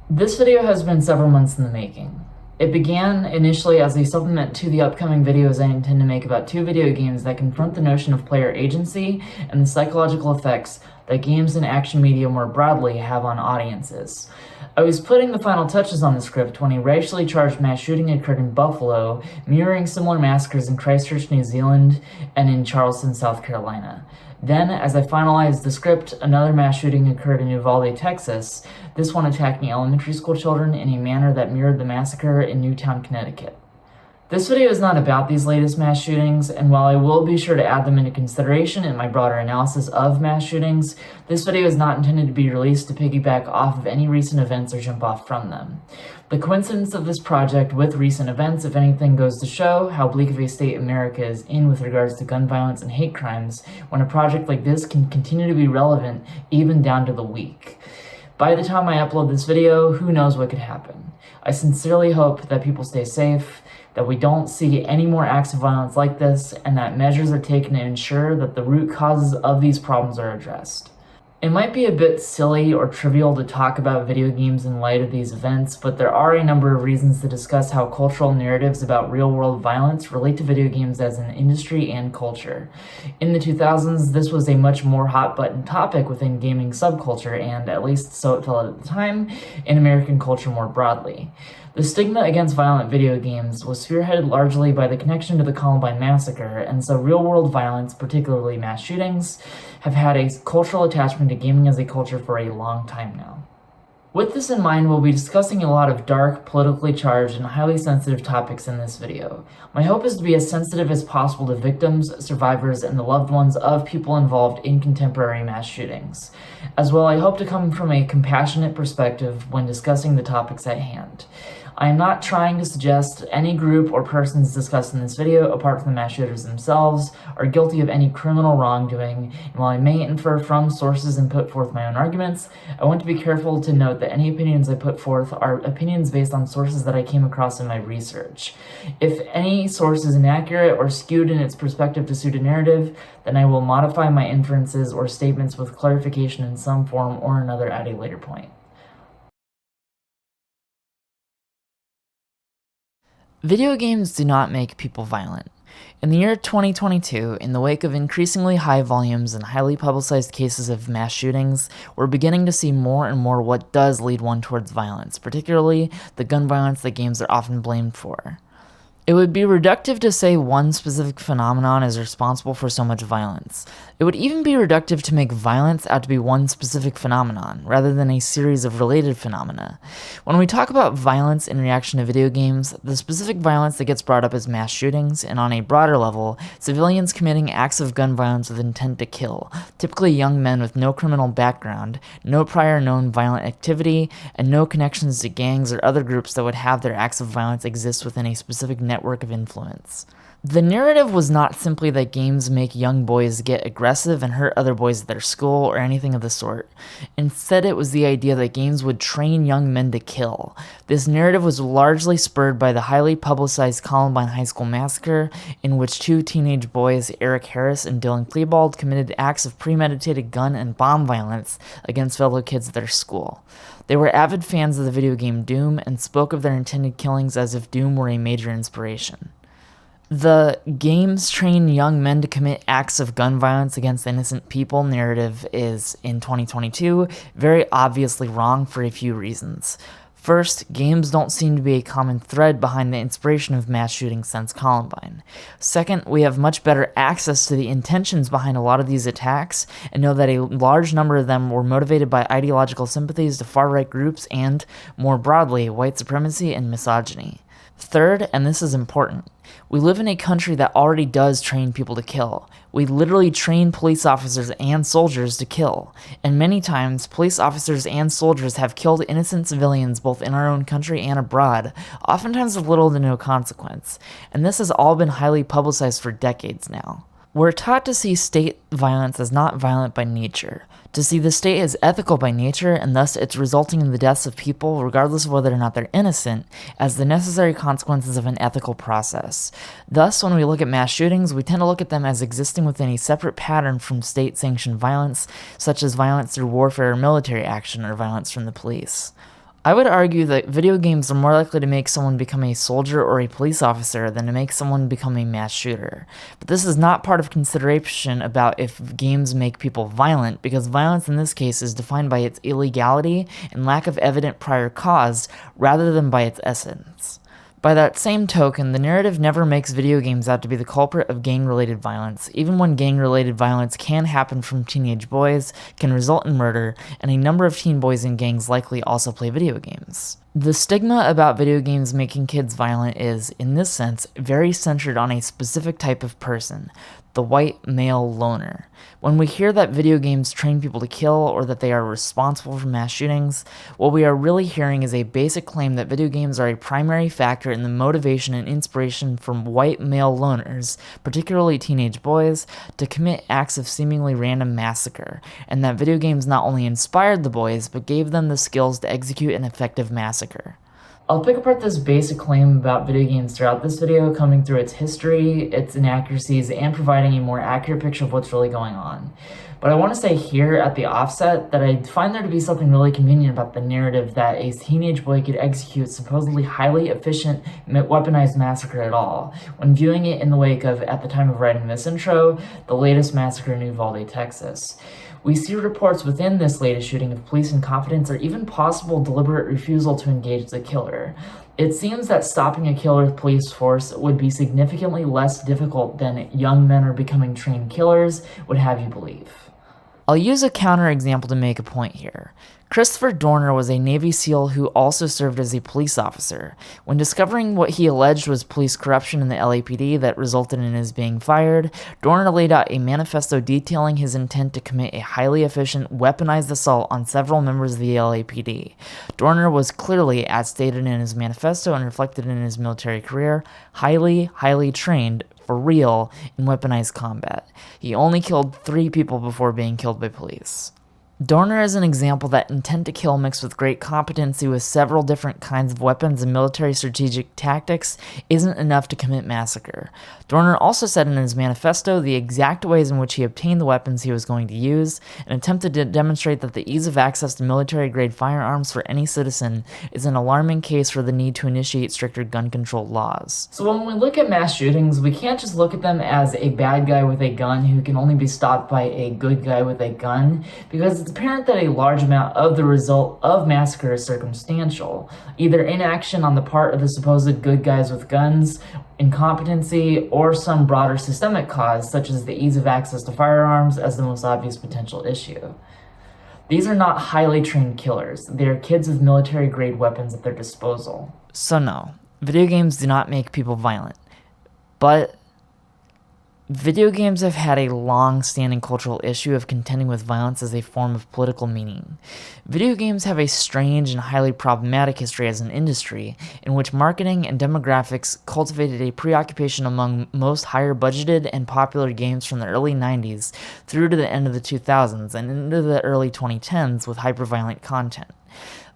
This video has been several months in the making. It began initially as a supplement to the upcoming videos I intend to make about two video games that confront the notion of player agency and the psychological effects that games and action media more broadly have on audiences. I was putting the final touches on the script when a racially charged mass shooting occurred in Buffalo, mirroring similar massacres in Christchurch, New Zealand, and in Charleston, South Carolina. Then, as I finalized the script, another mass shooting occurred in Uvalde, Texas, this one attacking elementary school children in a manner that mirrored the massacre in Newtown, Connecticut. This video is not about these latest mass shootings, and while I will be sure to add them into consideration in my broader analysis of mass shootings, this video is not intended to be released to piggyback off of any recent events or jump off from them. The coincidence of this project with recent events, if anything, goes to show how bleak of a state America is in with regards to gun violence and hate crimes, when a project like this can continue to be relevant even down to the week. By the time I upload this video, who knows what could happen. I sincerely hope that people stay safe, that we don't see any more acts of violence like this, and that measures are taken to ensure that the root causes of these problems are addressed. It might be a bit silly or trivial to talk about video games in light of these events, but there are a number of reasons to discuss how cultural narratives about real-world violence relate to video games as an industry and culture. In the 2000s, this was a much more hot-button topic within gaming subculture, and at least so it felt at the time, in American culture more broadly. The stigma against violent video games was spearheaded largely by the connection to the Columbine massacre, and so real-world violence, particularly mass shootings, have had a cultural attachment to gaming as a culture for a long time now. With this in mind, we'll be discussing a lot of dark, politically charged, and highly sensitive topics in this video. My hope is to be as sensitive as possible to victims, survivors, and the loved ones of people involved in contemporary mass shootings. As well, I hope to come from a compassionate perspective when discussing the topics at hand. I am not trying to suggest any group or persons discussed in this video, apart from the mass shooters themselves, are guilty of any criminal wrongdoing, and while I may infer from sources and put forth my own arguments, I want to be careful to note that any opinions I put forth are opinions based on sources that I came across in my research. If any source is inaccurate or skewed in its perspective to suit a narrative, then I will modify my inferences or statements with clarification in some form or another at a later point. Video games do not make people violent. In the year 2022, in the wake of increasingly high volumes and highly publicized cases of mass shootings, we're beginning to see more and more what does lead one towards violence, particularly the gun violence that games are often blamed for. It would be reductive to say one specific phenomenon is responsible for so much violence. It would even be reductive to make violence out to be one specific phenomenon, rather than a series of related phenomena. When we talk about violence in reaction to video games, the specific violence that gets brought up is mass shootings, and on a broader level, civilians committing acts of gun violence with intent to kill, typically young men with no criminal background, no prior known violent activity, and no connections to gangs or other groups that would have their acts of violence exist within a specific network of influence. The narrative was not simply that games make young boys get aggressive and hurt other boys at their school or anything of the sort. Instead, it was the idea that games would train young men to kill. This narrative was largely spurred by the highly publicized Columbine High School massacre, in which two teenage boys, Eric Harris and Dylan Klebold, committed acts of premeditated gun and bomb violence against fellow kids at their school. They were avid fans of the video game Doom and spoke of their intended killings as if Doom were a major inspiration. The games train young men to commit acts of gun violence against innocent people narrative is, in 2022, very obviously wrong for a few reasons. First, games don't seem to be a common thread behind the inspiration of mass shootings since Columbine. Second, we have much better access to the intentions behind a lot of these attacks, and know that a large number of them were motivated by ideological sympathies to far-right groups and, more broadly, white supremacy and misogyny. Third, and this is important, we live in a country that already does train people to kill. We literally train police officers and soldiers to kill. And many times, police officers and soldiers have killed innocent civilians both in our own country and abroad, oftentimes with little to no consequence. And this has all been highly publicized for decades now. We're taught to see state violence as not violent by nature, to see the state as ethical by nature, and thus it's resulting in the deaths of people, regardless of whether or not they're innocent, as the necessary consequences of an ethical process. Thus, when we look at mass shootings, we tend to look at them as existing within a separate pattern from state-sanctioned violence, such as violence through warfare or military action, or violence from the police. I would argue that video games are more likely to make someone become a soldier or a police officer than to make someone become a mass shooter. But this is not part of consideration about if games make people violent, because violence in this case is defined by its illegality and lack of evident prior cause rather than by its essence. By that same token, the narrative never makes video games out to be the culprit of gang-related violence, even when gang-related violence can happen from teenage boys, can result in murder, and a number of teen boys in gangs likely also play video games. The stigma about video games making kids violent is, in this sense, very centered on a specific type of person, the white male loner. When we hear that video games train people to kill or that they are responsible for mass shootings, what we are really hearing is a basic claim that video games are a primary factor in the motivation and inspiration from white male loners, particularly teenage boys, to commit acts of seemingly random massacre, and that video games not only inspired the boys, but gave them the skills to execute an effective massacre. I'll pick apart this basic claim about video games throughout this video, coming through its history, its inaccuracies, and providing a more accurate picture of what's really going on. But I want to say here at the offset that I find there to be something really convenient about the narrative that a teenage boy could execute supposedly highly efficient weaponized massacre at all, when viewing it in the wake of, at the time of writing this intro, the latest massacre in Uvalde, Texas. We see reports within this latest shooting of police incompetence or even possible deliberate refusal to engage the killer. It seems that stopping a killer with police force would be significantly less difficult than young men are becoming trained killers would have you believe. I'll use a counterexample to make a point here. Christopher Dorner was a Navy SEAL who also served as a police officer. When discovering what he alleged was police corruption in the LAPD that resulted in his being fired, Dorner laid out a manifesto detailing his intent to commit a highly efficient, weaponized assault on several members of the LAPD. Dorner was clearly, as stated in his manifesto and reflected in his military career, highly trained for real in weaponized combat. He only killed 3 people before being killed by police. Dorner is an example that intent to kill mixed with great competency with several different kinds of weapons and military strategic tactics isn't enough to commit massacre. Dorner also said in his manifesto the exact ways in which he obtained the weapons he was going to use and attempted to demonstrate that the ease of access to military-grade firearms for any citizen is an alarming case for the need to initiate stricter gun control laws. So when we look at mass shootings, we can't just look at them as a bad guy with a gun who can only be stopped by a good guy with a gun, because it's apparent that a large amount of the result of massacre is circumstantial, either inaction on the part of the supposed good guys with guns, incompetency, or some broader systemic cause, such as the ease of access to firearms as the most obvious potential issue. These are not highly trained killers. They are kids with military-grade weapons at their disposal. So no, video games do not make people violent, but video games have had a long-standing cultural issue of contending with violence as a form of political meaning. Video games have a strange and highly problematic history as an industry, in which marketing and demographics cultivated a preoccupation among most higher-budgeted and popular games from the early 90s through to the end of the 2000s and into the early 2010s with hyper-violent content.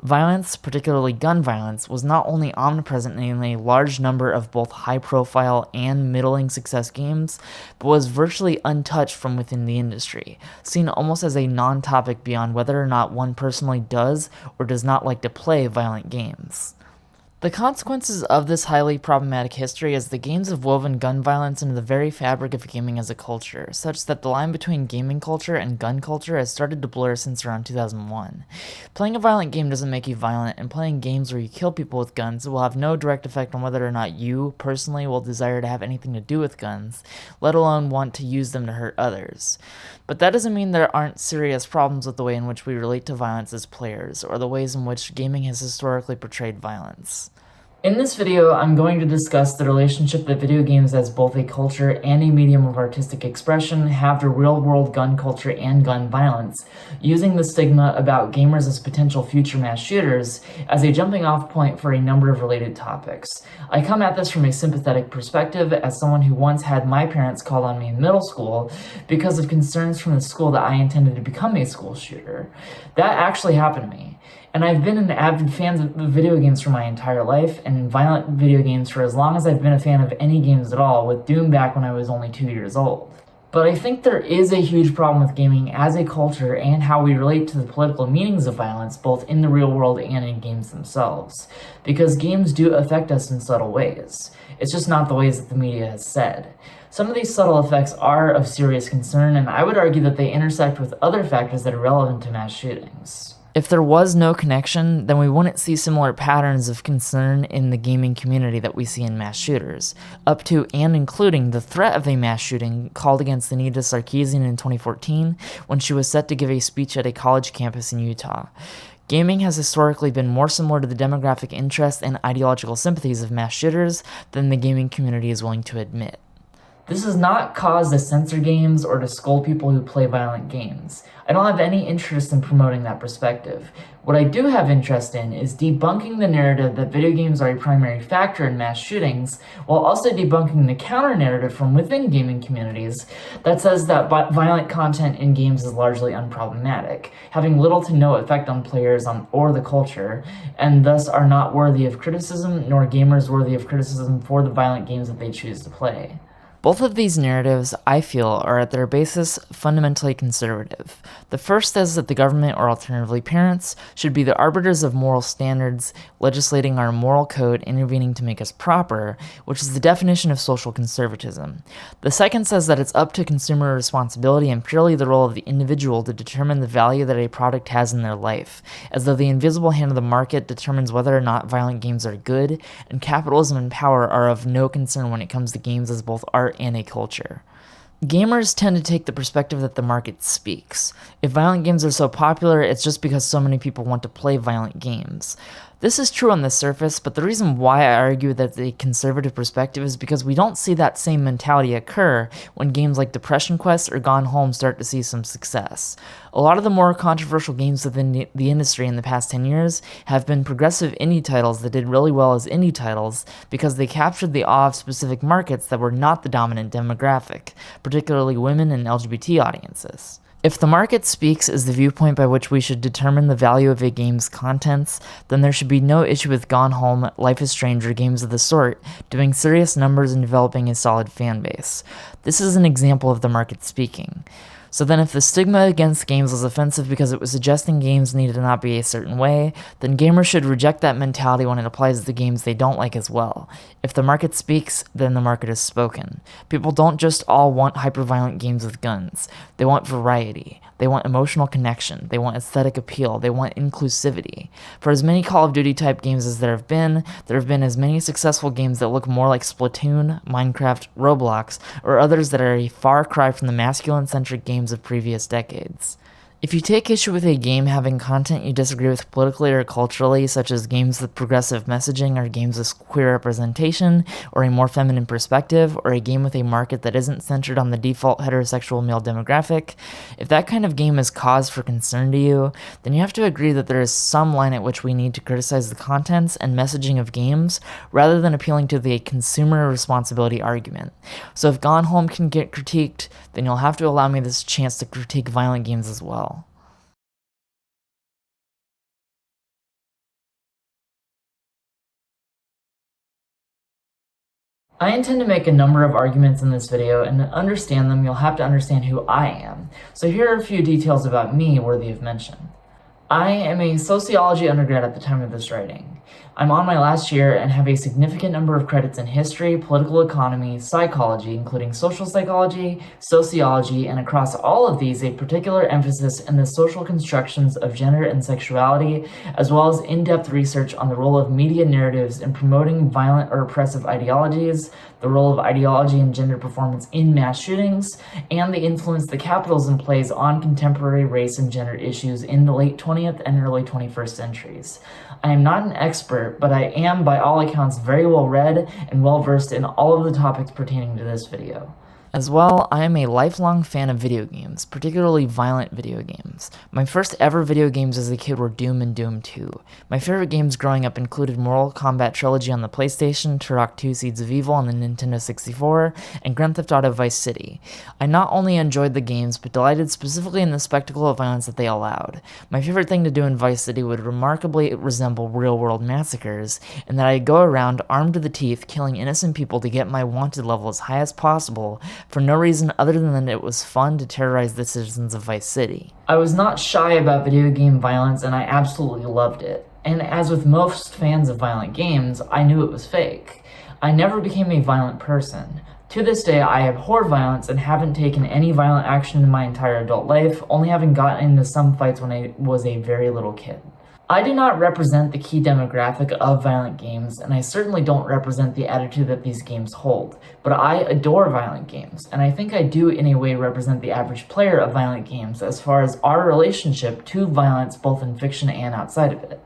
Violence, particularly gun violence, was not only omnipresent in a large number of both high-profile and middling success games, but was virtually untouched from within the industry, seen almost as a non-topic beyond whether or not one personally does or does not like to play violent games. The consequences of this highly problematic history is the games have woven gun violence into the very fabric of gaming as a culture, such that the line between gaming culture and gun culture has started to blur since around 2001. Playing a violent game doesn't make you violent, and playing games where you kill people with guns will have no direct effect on whether or not you, personally, will desire to have anything to do with guns, let alone want to use them to hurt others. But that doesn't mean there aren't serious problems with the way in which we relate to violence as players, or the ways in which gaming has historically portrayed violence. In this video, I'm going to discuss the relationship that video games as both a culture and a medium of artistic expression have to real-world gun culture and gun violence, using the stigma about gamers as potential future mass shooters as a jumping-off point for a number of related topics. I come at this from a sympathetic perspective as someone who once had my parents call on me in middle school because of concerns from the school that I intended to become a school shooter. That actually happened to me. And I've been an avid fan of video games for my entire life, and violent video games for as long as I've been a fan of any games at all, with Doom back when I was only 2 years old. But I think there is a huge problem with gaming as a culture and how we relate to the political meanings of violence, both in the real world and in games themselves. Because games do affect us in subtle ways. It's just not the ways that the media has said. Some of these subtle effects are of serious concern, and I would argue that they intersect with other factors that are relevant to mass shootings. If there was no connection, then we wouldn't see similar patterns of concern in the gaming community that we see in mass shooters, up to and including the threat of a mass shooting called against Anita Sarkeesian in 2014 when she was set to give a speech at a college campus in Utah. Gaming has historically been more similar to the demographic interests and ideological sympathies of mass shooters than the gaming community is willing to admit. This has not caused to censor games or to scold people who play violent games. I don't have any interest in promoting that perspective. What I do have interest in is debunking the narrative that video games are a primary factor in mass shootings, while also debunking the counter-narrative from within gaming communities that says that violent content in games is largely unproblematic, having little to no effect on players or the culture, and thus are not worthy of criticism, nor gamers worthy of criticism for the violent games that they choose to play. Both of these narratives, I feel, are at their basis fundamentally conservative. The first says that the government, or alternatively parents, should be the arbiters of moral standards, legislating our moral code, intervening to make us proper, which is the definition of social conservatism. The second says that it's up to consumer responsibility and purely the role of the individual to determine the value that a product has in their life, as though the invisible hand of the market determines whether or not violent games are good, and capitalism and power are of no concern when it comes to games as both art and a culture. Gamers tend to take the perspective that the market speaks. If violent games are so popular, it's just because so many people want to play violent games. This is true on the surface, but the reason why I argue that the conservative perspective is because we don't see that same mentality occur when games like Depression Quest or Gone Home start to see some success. A lot of the more controversial games within the industry in the past 10 years have been progressive indie titles that did really well as indie titles because they captured the awe of specific markets that were not the dominant demographic, particularly women and LGBT audiences. If the market speaks is the viewpoint by which we should determine the value of a game's contents, then there should be no issue with Gone Home, Life is Strange, or games of the sort doing serious numbers and developing a solid fan base. This is an example of the market speaking. So then if the stigma against games was offensive because it was suggesting games needed to not be a certain way, then gamers should reject that mentality when it applies to the games they don't like as well. If the market speaks, then the market has spoken. People don't just all want hyper-violent games with guns. They want variety. They want emotional connection. They want aesthetic appeal. They want inclusivity. For as many Call of Duty type games as there have been as many successful games that look more like Splatoon, Minecraft, Roblox, or others that are a far cry from the masculine-centric games of previous decades. If you take issue with a game having content you disagree with politically or culturally, such as games with progressive messaging or games with queer representation or a more feminine perspective, or a game with a market that isn't centered on the default heterosexual male demographic, if that kind of game is cause for concern to you, then you have to agree that there is some line at which we need to criticize the contents and messaging of games rather than appealing to the consumer responsibility argument. So if Gone Home can get critiqued, then you'll have to allow me this chance to critique violent games as well. I intend to make a number of arguments in this video, and to understand them, you'll have to understand who I am. So here are a few details about me worthy of mention. I am a sociology undergrad at the time of this writing. I'm on my last year and have a significant number of credits in history, political economy, psychology, including social psychology, sociology, and across all of these, a particular emphasis in the social constructions of gender and sexuality, as well as in-depth research on the role of media narratives in promoting violent or oppressive ideologies, the role of ideology and gender performance in mass shootings, and the influence that capitalism plays on contemporary race and gender issues in the late 20th and early 21st centuries. I am not an expert, but I am by all accounts very well read and well versed in all of the topics pertaining to this video. As well, I am a lifelong fan of video games, particularly violent video games. My first ever video games as a kid were Doom and Doom 2. My favorite games growing up included Mortal Kombat Trilogy on the PlayStation, Turok 2 Seeds of Evil on the Nintendo 64, and Grand Theft Auto Vice City. I not only enjoyed the games, but delighted specifically in the spectacle of violence that they allowed. My favorite thing to do in Vice City would remarkably resemble real-world massacres, in that I'd go around armed to the teeth, killing innocent people to get my wanted level as high as possible, for no reason other than that it was fun to terrorize the citizens of Vice City. I was not shy about video game violence, and I absolutely loved it. And as with most fans of violent games, I knew it was fake. I never became a violent person. To this day, I abhor violence and haven't taken any violent action in my entire adult life, only having gotten into some fights when I was a very little kid. I do not represent the key demographic of violent games, and I certainly don't represent the attitude that these games hold, but I adore violent games, and I think I do in a way represent the average player of violent games as far as our relationship to violence both in fiction and outside of it.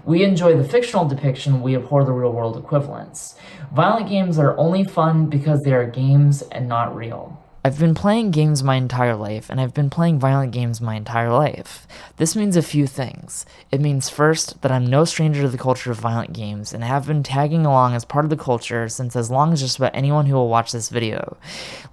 We enjoy the fictional depiction, we abhor the real-world equivalents. Violent games are only fun because they are games and not real. I've been playing games my entire life, and I've been playing violent games my entire life. This means a few things. It means first, that I'm no stranger to the culture of violent games, and have been tagging along as part of the culture since as long as just about anyone who will watch this video.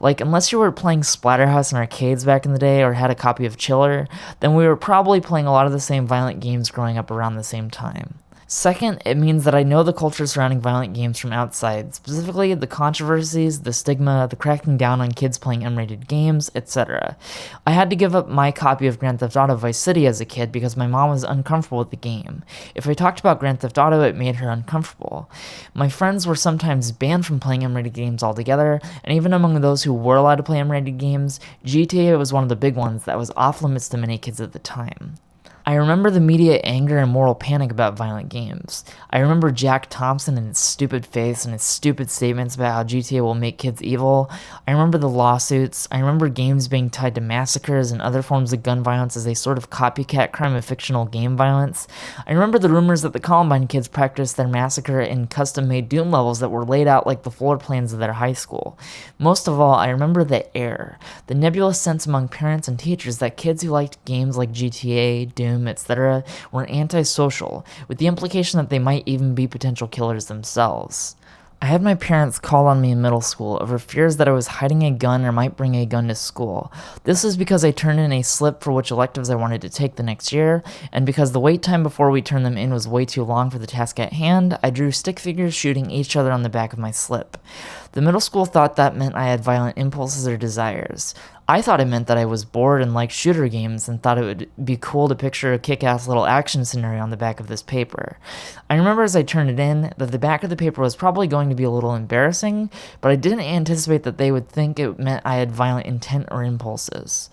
Like, unless you were playing Splatterhouse in arcades back in the day, or had a copy of Chiller, then we were probably playing a lot of the same violent games growing up around the same time. Second, it means that I know the culture surrounding violent games from outside, specifically the controversies, the stigma, the cracking down on kids playing M-rated games, etc. I had to give up my copy of Grand Theft Auto Vice City as a kid because my mom was uncomfortable with the game. If I talked about Grand Theft Auto, it made her uncomfortable. My friends were sometimes banned from playing M-rated games altogether, and even among those who were allowed to play M-rated games, GTA was one of the big ones that was off limits to many kids at the time. I remember the media anger and moral panic about violent games. I remember Jack Thompson and his stupid face and his stupid statements about how GTA will make kids evil. I remember the lawsuits. I remember games being tied to massacres and other forms of gun violence as a sort of copycat crime of fictional game violence. I remember the rumors that the Columbine kids practiced their massacre in custom-made Doom levels that were laid out like the floor plans of their high school. Most of all, I remember the air, the nebulous sense among parents and teachers that kids who liked games like GTA, Doom, etc., were antisocial, with the implication that they might even be potential killers themselves. I had my parents call on me in middle school over fears that I was hiding a gun or might bring a gun to school. This was because I turned in a slip for which electives I wanted to take the next year, and because the wait time before we turned them in was way too long for the task at hand, I drew stick figures shooting each other on the back of my slip. The middle school thought that meant I had violent impulses or desires. I thought it meant that I was bored and liked shooter games and thought it would be cool to picture a kick-ass little action scenario on the back of this paper. I remember as I turned it in that the back of the paper was probably going to be a little embarrassing, but I didn't anticipate that they would think it meant I had violent intent or impulses.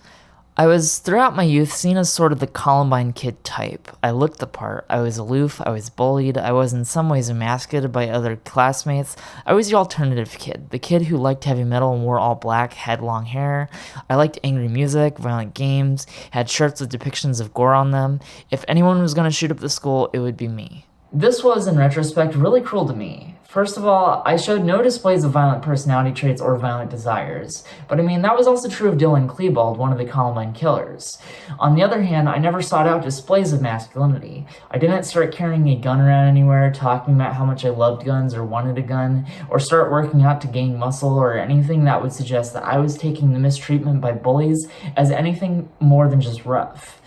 I was, throughout my youth, seen as sort of the Columbine kid type. I looked the part. I was aloof, I was bullied, I was in some ways emasculated by other classmates. I was the alternative kid, the kid who liked heavy metal and wore all black, had long hair. I liked angry music, violent games, had shirts with depictions of gore on them. If anyone was going to shoot up the school, it would be me. This was, in retrospect, really cruel to me. First of all, I showed no displays of violent personality traits or violent desires, but I mean, that was also true of Dylan Klebold, one of the Columbine killers. On the other hand, I never sought out displays of masculinity. I didn't start carrying a gun around anywhere, talking about how much I loved guns or wanted a gun, or start working out to gain muscle or anything that would suggest that I was taking the mistreatment by bullies as anything more than just rough.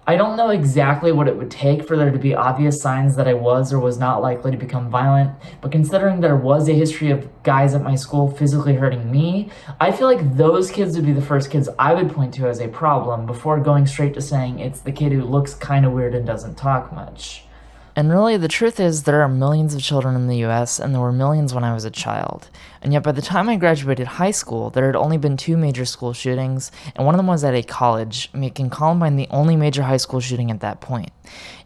I don't know exactly what it would take for there to be obvious signs that I was or was not likely to become violent, but considering there was a history of guys at my school physically hurting me, I feel like those kids would be the first kids I would point to as a problem before going straight to saying it's the kid who looks kind of weird and doesn't talk much. And really, the truth is, there are millions of children in the US, and there were millions when I was a child. And yet by the time I graduated high school, there had only been 2 major school shootings, and one of them was at a college, making Columbine the only major high school shooting at that point.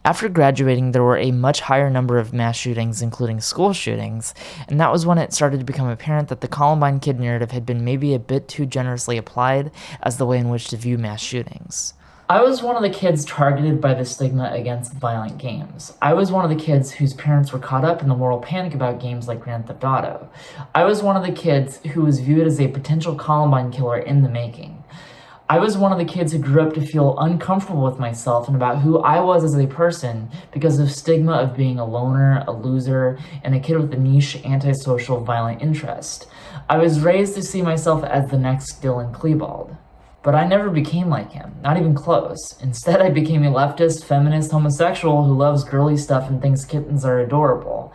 After graduating, there were a much higher number of mass shootings, including school shootings, and that was when it started to become apparent that the Columbine kid narrative had been maybe a bit too generously applied as the way in which to view mass shootings. I was one of the kids targeted by the stigma against violent games. I was one of the kids whose parents were caught up in the moral panic about games like Grand Theft Auto. I was one of the kids who was viewed as a potential Columbine killer in the making. I was one of the kids who grew up to feel uncomfortable with myself and about who I was as a person because of stigma of being a loner, a loser, and a kid with a niche, antisocial, violent interest. I was raised to see myself as the next Dylan Klebold. But I never became like him, not even close. Instead, I became a leftist, feminist, homosexual who loves girly stuff and thinks kittens are adorable.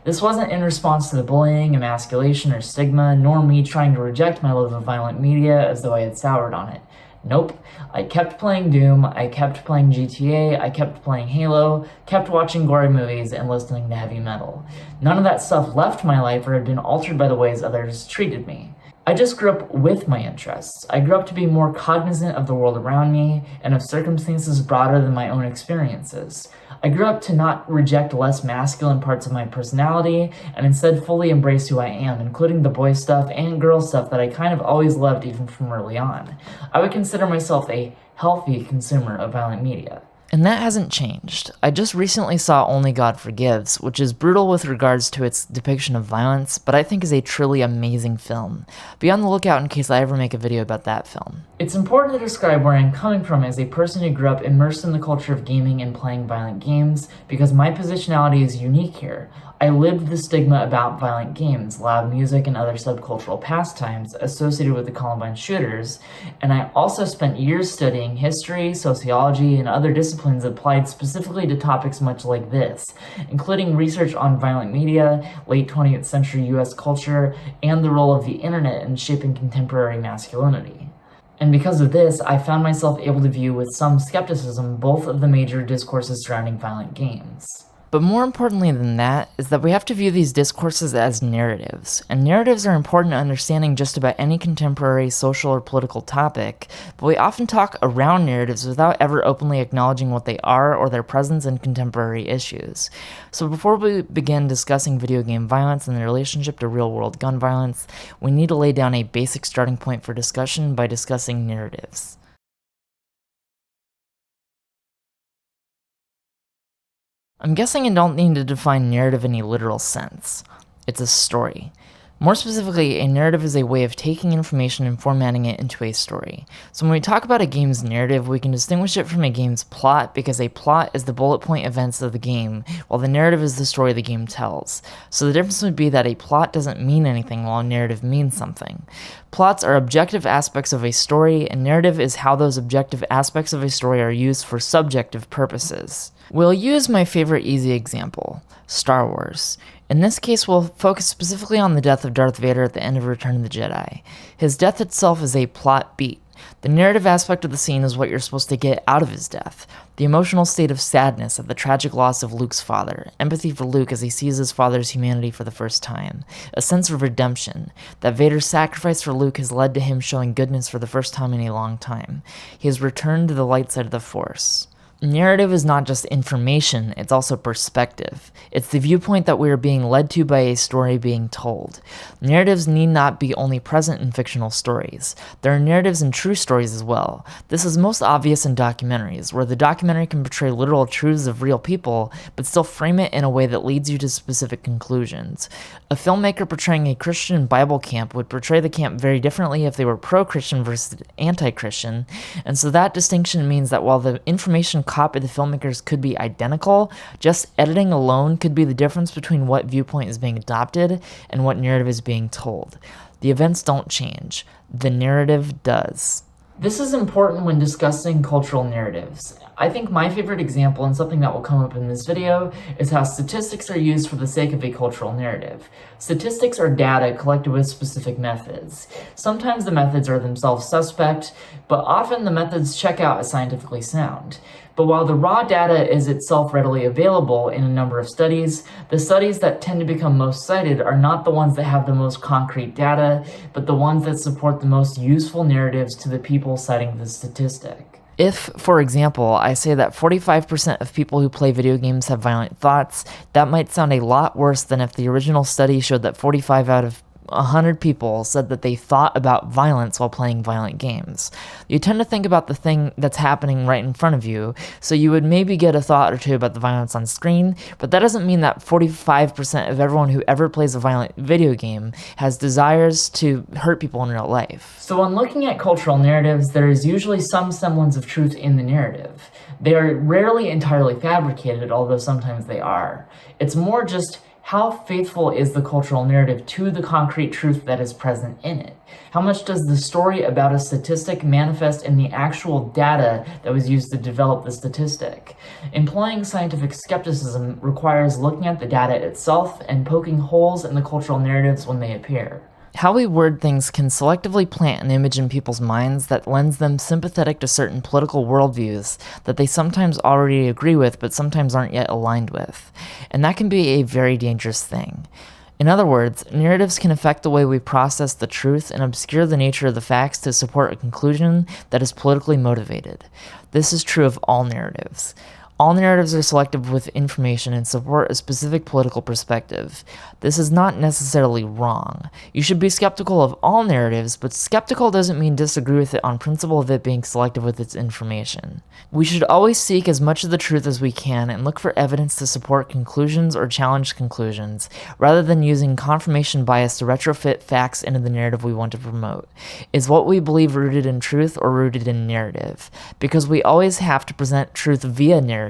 This wasn't in response to the bullying, emasculation, or stigma, nor me trying to reject my love of violent media as though I had soured on it. Nope. I kept playing Doom, I kept playing GTA, I kept playing Halo, kept watching gory movies, and listening to heavy metal. None of that stuff left my life or had been altered by the ways others treated me. I just grew up with my interests. I grew up to be more cognizant of the world around me and of circumstances broader than my own experiences. I grew up to not reject less masculine parts of my personality and instead fully embrace who I am, including the boy stuff and girl stuff that I kind of always loved even from early on. I would consider myself a healthy consumer of violent media. And that hasn't changed. I just recently saw Only God Forgives, which is brutal with regards to its depiction of violence, but I think is a truly amazing film. Be on the lookout in case I ever make a video about that film. It's important to describe where I'm coming from as a person who grew up immersed in the culture of gaming and playing violent games, because my positionality is unique here. I lived the stigma about violent games, loud music, and other subcultural pastimes associated with the Columbine shooters, and I also spent years studying history, sociology, and other disciplines applied specifically to topics much like this, including research on violent media, late 20th century US culture, and the role of the internet in shaping contemporary masculinity. And because of this, I found myself able to view with some skepticism both of the major discourses surrounding violent games. But more importantly than that is that we have to view these discourses as narratives, and narratives are important to understanding just about any contemporary social or political topic, but we often talk around narratives without ever openly acknowledging what they are or their presence in contemporary issues. So before we begin discussing video game violence and the relationship to real-world gun violence, we need to lay down a basic starting point for discussion by discussing narratives. I'm guessing I don't need to define narrative in a literal sense. It's a story. More specifically, a narrative is a way of taking information and formatting it into a story. So when we talk about a game's narrative, we can distinguish it from a game's plot because a plot is the bullet point events of the game, while the narrative is the story the game tells. So the difference would be that a plot doesn't mean anything while a narrative means something. Plots are objective aspects of a story, and narrative is how those objective aspects of a story are used for subjective purposes. We'll use my favorite easy example, Star Wars. In this case, we'll focus specifically on the death of Darth Vader at the end of Return of the Jedi. His death itself is a plot beat. The narrative aspect of the scene is what you're supposed to get out of his death. The emotional state of sadness at the tragic loss of Luke's father, empathy for Luke as he sees his father's humanity for the first time, a sense of redemption, that Vader's sacrifice for Luke has led to him showing goodness for the first time in a long time. He has returned to the light side of the Force. Narrative is not just information, it's also perspective. It's the viewpoint that we are being led to by a story being told. Narratives need not be only present in fictional stories. There are narratives in true stories as well. This is most obvious in documentaries, where the documentary can portray literal truths of real people, but still frame it in a way that leads you to specific conclusions. A filmmaker portraying a Christian Bible camp would portray the camp very differently if they were pro-Christian versus anti-Christian, and so that distinction means that while the information copy the filmmakers could be identical, just editing alone could be the difference between what viewpoint is being adopted and what narrative is being told. The events don't change. The narrative does. This is important when discussing cultural narratives. I think my favorite example, and something that will come up in this video, is how statistics are used for the sake of a cultural narrative. Statistics are data collected with specific methods. Sometimes the methods are themselves suspect, but often the methods check out as scientifically sound. But while the raw data is itself readily available in a number of studies, the studies that tend to become most cited are not the ones that have the most concrete data, but the ones that support the most useful narratives to the people citing the statistic. If, for example, I say that 45% of people who play video games have violent thoughts, that might sound a lot worse than if the original study showed that 45 out of 100 people said that they thought about violence while playing violent games. You tend to think about the thing that's happening right in front of you, so you would maybe get a thought or two about the violence on screen, but that doesn't mean that 45% of everyone who ever plays a violent video game has desires to hurt people in real life. So when looking at cultural narratives, there is usually some semblance of truth in the narrative. They are rarely entirely fabricated, although sometimes they are. It's more just How faithful is the cultural narrative to the concrete truth that is present in it? How much does the story about a statistic manifest in the actual data that was used to develop the statistic? Employing scientific skepticism requires looking at the data itself and poking holes in the cultural narratives when they appear. How we word things can selectively plant an image in people's minds that lends them sympathetic to certain political worldviews that they sometimes already agree with but sometimes aren't yet aligned with. And that can be a very dangerous thing. In other words, narratives can affect the way we process the truth and obscure the nature of the facts to support a conclusion that is politically motivated. This is true of all narratives. All narratives are selective with information and support a specific political perspective. This is not necessarily wrong. You should be skeptical of all narratives, but skeptical doesn't mean disagree with it on principle of it being selective with its information. We should always seek as much of the truth as we can and look for evidence to support conclusions or challenge conclusions, rather than using confirmation bias to retrofit facts into the narrative we want to promote. Is what we believe rooted in truth or rooted in narrative? Because we always have to present truth via narrative.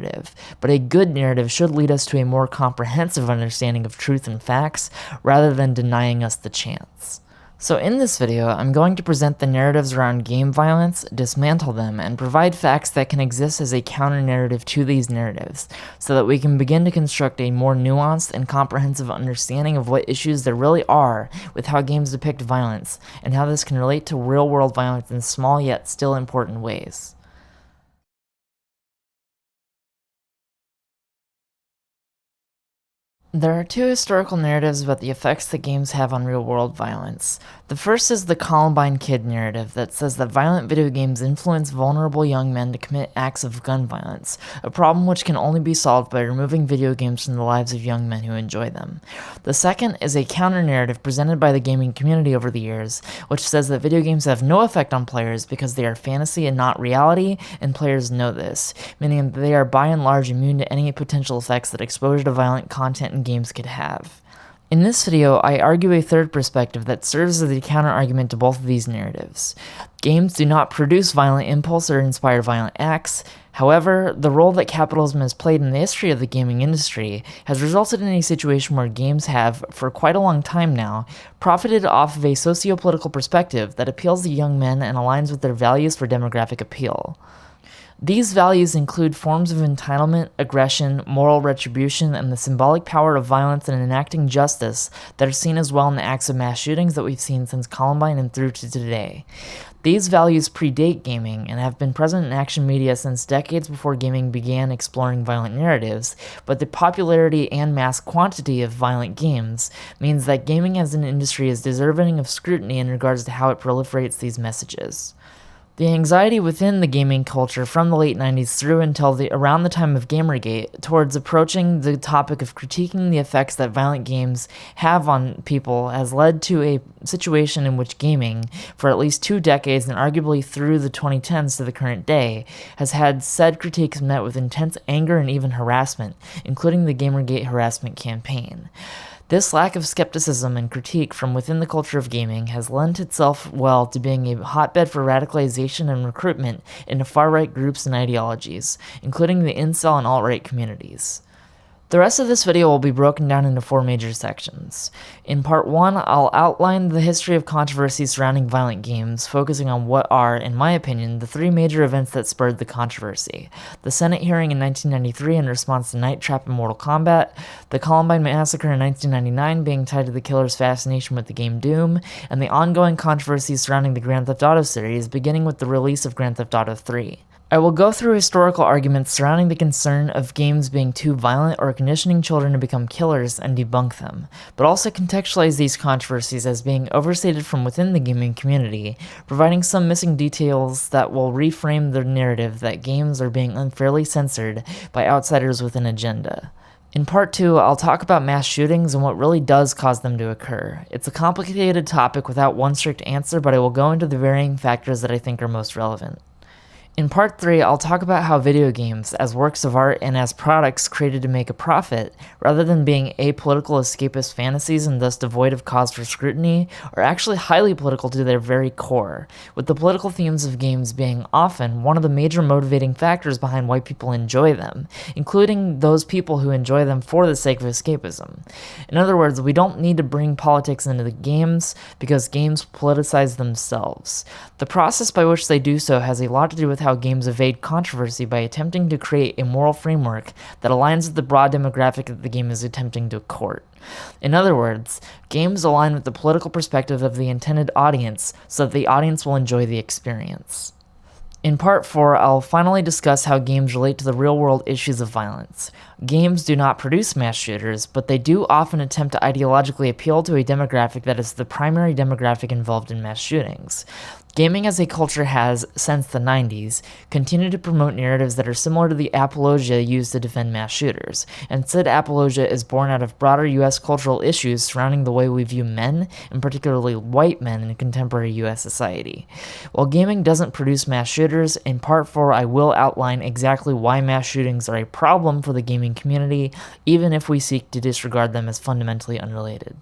But a good narrative should lead us to a more comprehensive understanding of truth and facts, rather than denying us the chance. So in this video, I'm going to present the narratives around game violence, dismantle them, and provide facts that can exist as a counter-narrative to these narratives, so that we can begin to construct a more nuanced and comprehensive understanding of what issues there really are with how games depict violence, and how this can relate to real-world violence in small yet still important ways. There are two historical narratives about the effects that games have on real-world violence. The first is the Columbine Kid narrative that says that violent video games influence vulnerable young men to commit acts of gun violence, a problem which can only be solved by removing video games from the lives of young men who enjoy them. The second is a counter-narrative presented by the gaming community over the years, which says that video games have no effect on players because they are fantasy and not reality, and players know this, meaning that they are by and large immune to any potential effects that exposure to violent content in games could have. In this video, I argue a third perspective that serves as a counter-argument to both of these narratives. Games do not produce violent impulse or inspire violent acts. However, the role that capitalism has played in the history of the gaming industry has resulted in a situation where games have, for quite a long time now, profited off of a socio-political perspective that appeals to young men and aligns with their values for demographic appeal. These values include forms of entitlement, aggression, moral retribution, and the symbolic power of violence and enacting justice that are seen as well in the acts of mass shootings that we've seen since Columbine and through to today. These values predate gaming and have been present in action media since decades before gaming began exploring violent narratives, but the popularity and mass quantity of violent games means that gaming as an industry is deserving of scrutiny in regards to how it proliferates these messages. The anxiety within the gaming culture from the late 90s through until around the time of Gamergate towards approaching the topic of critiquing the effects that violent games have on people has led to a situation in which gaming, for at least 2 decades and arguably through the 2010s to the current day, has had said critiques met with intense anger and even harassment, including the Gamergate harassment campaign. This lack of skepticism and critique from within the culture of gaming has lent itself well to being a hotbed for radicalization and recruitment into far-right groups and ideologies, including the incel and alt-right communities. The rest of this video will be broken down into 4 major sections. In part 1, I'll outline the history of controversies surrounding violent games, focusing on what are, in my opinion, the 3 major events that spurred the controversy: the Senate hearing in 1993 in response to Night Trap and Mortal Kombat, the Columbine Massacre in 1999 being tied to the killer's fascination with the game Doom, and the ongoing controversies surrounding the Grand Theft Auto series, beginning with the release of Grand Theft Auto 3. I will go through historical arguments surrounding the concern of games being too violent or conditioning children to become killers and debunk them, but also contextualize these controversies as being overstated from within the gaming community, providing some missing details that will reframe the narrative that games are being unfairly censored by outsiders with an agenda. In part 2, I'll talk about mass shootings and what really does cause them to occur. It's a complicated topic without one strict answer, but I will go into the varying factors that I think are most relevant. In part 3, I'll talk about how video games, as works of art and as products created to make a profit, rather than being apolitical escapist fantasies and thus devoid of cause for scrutiny, are actually highly political to their very core, with the political themes of games being often one of the major motivating factors behind why people enjoy them, including those people who enjoy them for the sake of escapism. In other words, we don't need to bring politics into the games because games politicize themselves. The process by which they do so has a lot to do with how games evade controversy by attempting to create a moral framework that aligns with the broad demographic that the game is attempting to court. In other words, games align with the political perspective of the intended audience so that the audience will enjoy the experience. In part 4, I'll finally discuss how games relate to the real-world issues of violence. Games do not produce mass shooters, but they do often attempt to ideologically appeal to a demographic that is the primary demographic involved in mass shootings. Gaming as a culture has, since the 90s, continued to promote narratives that are similar to the apologia used to defend mass shooters, and said apologia is born out of broader U.S. cultural issues surrounding the way we view men, and particularly white men, in contemporary U.S. society. While gaming doesn't produce mass shooters, in part 4 I will outline exactly why mass shootings are a problem for the gaming community, even if we seek to disregard them as fundamentally unrelated.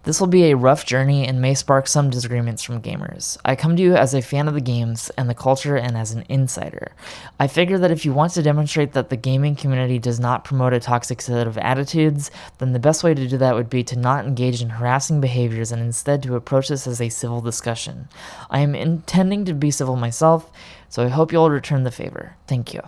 This will be a rough journey and may spark some disagreements from gamers. I come to you as a fan of the games and the culture and as an insider. I figure that if you want to demonstrate that the gaming community does not promote a toxic set of attitudes, then the best way to do that would be to not engage in harassing behaviors and instead to approach this as a civil discussion. I am intending to be civil myself, so I hope you'll return the favor. Thank you.